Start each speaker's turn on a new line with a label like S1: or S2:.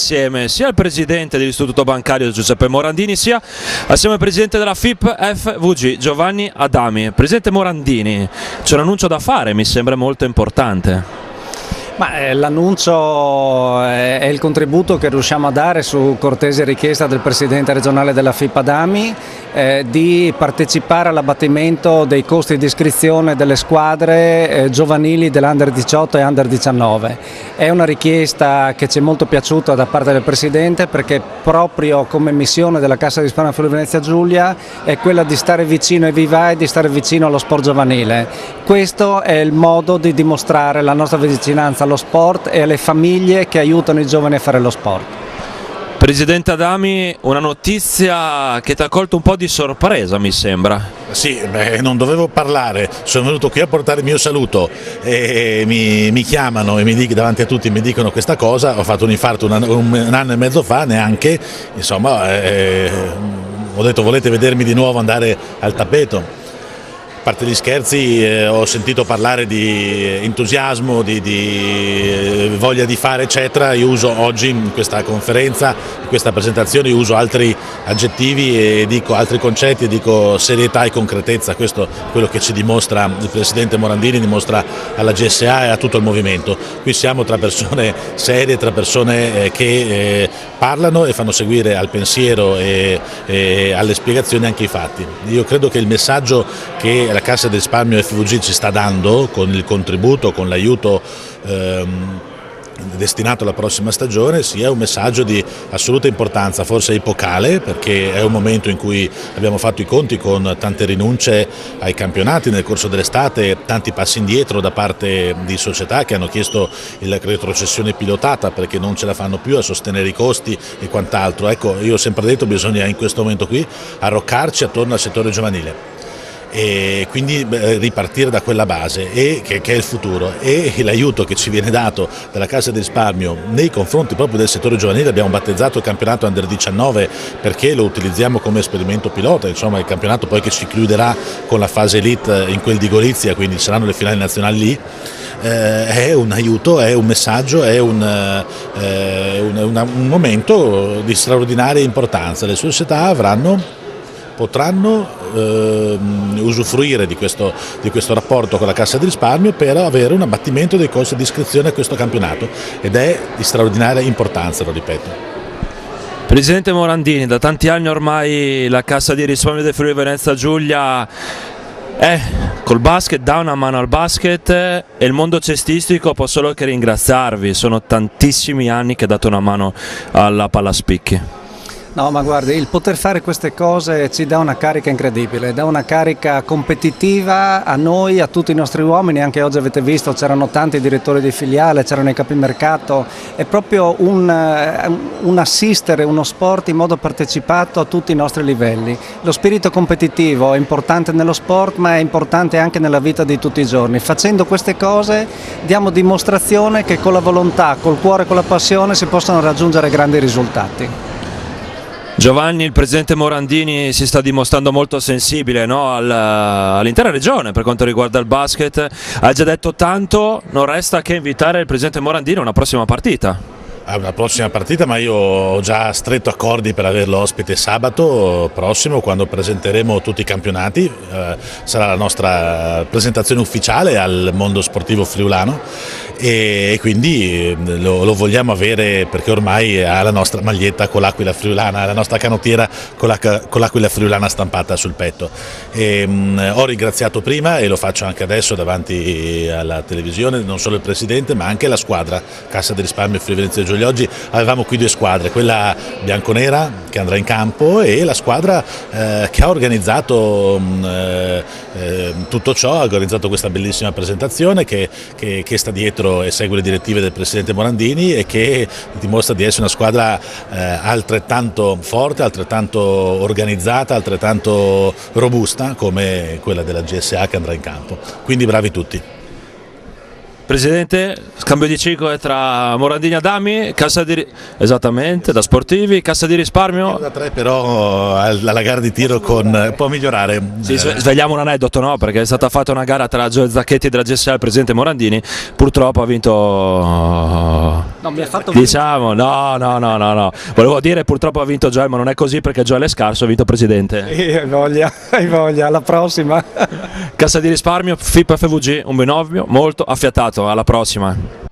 S1: assieme sia al presidente dell'Istituto Bancario Giuseppe Morandini, sia assieme al presidente della FIP FVG Giovanni Adami. Presidente Morandini, c'è un annuncio da fare, mi sembra molto importante.
S2: L'annuncio è il contributo che riusciamo a dare su cortese richiesta del Presidente regionale della FIP Adami di partecipare all'abbattimento dei costi di iscrizione delle squadre giovanili dell'Under 18 e Under 19. È una richiesta che ci è molto piaciuta da parte del Presidente, perché proprio come missione della Cassa di Risparmio Friuli Venezia Giulia è quella di stare vicino ai vivai, di stare vicino allo sport giovanile. Questo è il modo di dimostrare la nostra vicinanza allo sport e alle famiglie che aiutano i giovani a fare lo sport.
S1: Presidente Adami, una notizia che ti ha colto un po' di sorpresa, mi sembra.
S3: Sì, non dovevo parlare, sono venuto qui a portare il mio saluto e mi chiamano e davanti a tutti mi dicono questa cosa. Ho fatto un infarto un anno e mezzo fa, neanche, insomma, ho detto: volete vedermi di nuovo andare al tappeto? A parte gli scherzi, ho sentito parlare di entusiasmo, di voglia di fare eccetera. Io uso oggi in questa conferenza, in questa presentazione, uso altri aggettivi e dico altri concetti e dico serietà e concretezza. Questo è quello che ci dimostra il Presidente Morandini, dimostra alla GSA e a tutto il movimento. Qui siamo tra persone serie, tra persone che parlano e fanno seguire al pensiero e alle spiegazioni anche i fatti. Io credo che il messaggio che la Cassa di Risparmio FVG ci sta dando con il contributo, con l'aiuto destinato alla prossima stagione sia un messaggio di assoluta importanza, forse epocale, perché è un momento in cui abbiamo fatto i conti con tante rinunce ai campionati nel corso dell'estate, tanti passi indietro da parte di società che hanno chiesto la retrocessione pilotata perché non ce la fanno più a sostenere i costi e quant'altro. Ecco, io ho sempre detto che bisogna in questo momento qui arroccarci attorno al settore giovanile e quindi ripartire da quella base che è il futuro, e l'aiuto che ci viene dato dalla Cassa di Risparmio nei confronti proprio del settore giovanile. Abbiamo battezzato il campionato Under 19 perché lo utilizziamo come esperimento pilota, insomma il campionato poi che ci chiuderà con la fase elite in quel di Gorizia, quindi saranno le finali nazionali lì. È un aiuto, è un messaggio, è un momento di straordinaria importanza. Le società potranno usufruire di questo rapporto con la Cassa di Risparmio per avere un abbattimento dei costi di iscrizione a questo campionato, ed è di straordinaria importanza, lo ripeto.
S1: Presidente Morandini, da tanti anni ormai la Cassa di Risparmio del Friuli Venezia Giulia col basket, dà una mano al basket, e il mondo cestistico può solo che ringraziarvi. Sono tantissimi anni che date una mano alla Pallaspicchi.
S2: No, ma guardi, il poter fare queste cose ci dà una carica incredibile, dà una carica competitiva a noi, a tutti i nostri uomini. Anche oggi avete visto, c'erano tanti direttori di filiale, c'erano i capimercato. È proprio un assistere uno sport in modo partecipato a tutti i nostri livelli. Lo spirito competitivo è importante nello sport, ma è importante anche nella vita di tutti i giorni. Facendo queste cose diamo dimostrazione che con la volontà, col cuore e con la passione si possono raggiungere grandi risultati.
S1: Giovanni, il presidente Morandini si sta dimostrando molto sensibile, no, all'intera regione per quanto riguarda il basket. Ha già detto tanto, non resta che invitare il presidente Morandini a una prossima partita.
S3: Una prossima partita, ma io ho già stretto accordi per averlo ospite sabato prossimo, quando presenteremo tutti i campionati. Sarà la nostra presentazione ufficiale al mondo sportivo friulano, e quindi lo vogliamo avere perché ormai ha la nostra maglietta con l'Aquila friulana, la nostra canottiera con l'Aquila friulana stampata sul petto. Ho ringraziato prima e lo faccio anche adesso davanti alla televisione non solo il presidente ma anche la squadra Cassa di Risparmio Friuli Venezia Giulia. Oggi avevamo qui due squadre, quella bianconera che andrà in campo e la squadra che ha organizzato tutto ciò, ha organizzato questa bellissima presentazione che sta dietro e segue le direttive del presidente Morandini e che dimostra di essere una squadra altrettanto forte, altrettanto organizzata, altrettanto robusta come quella della GSA che andrà in campo. Quindi bravi tutti.
S1: Presidente, scambio di ciclo tra Morandini e Adami, esattamente, da sportivi, Cassa di Risparmio.
S3: Da 3 però alla gara di tiro può migliorare.
S1: Sì, svegliamo un aneddoto, no? Perché è stata fatta una gara tra Gio Zacchetti della GSA e il presidente Morandini, purtroppo ha vinto
S2: No, mi ha fatto
S1: Diciamo, no. Volevo dire purtroppo ha vinto Joel, ma non è così perché Joel è scarso, ha vinto presidente.
S2: hai voglia, alla prossima.
S1: Cassa di risparmio, FIP FVG, un binomio molto affiatato, alla prossima.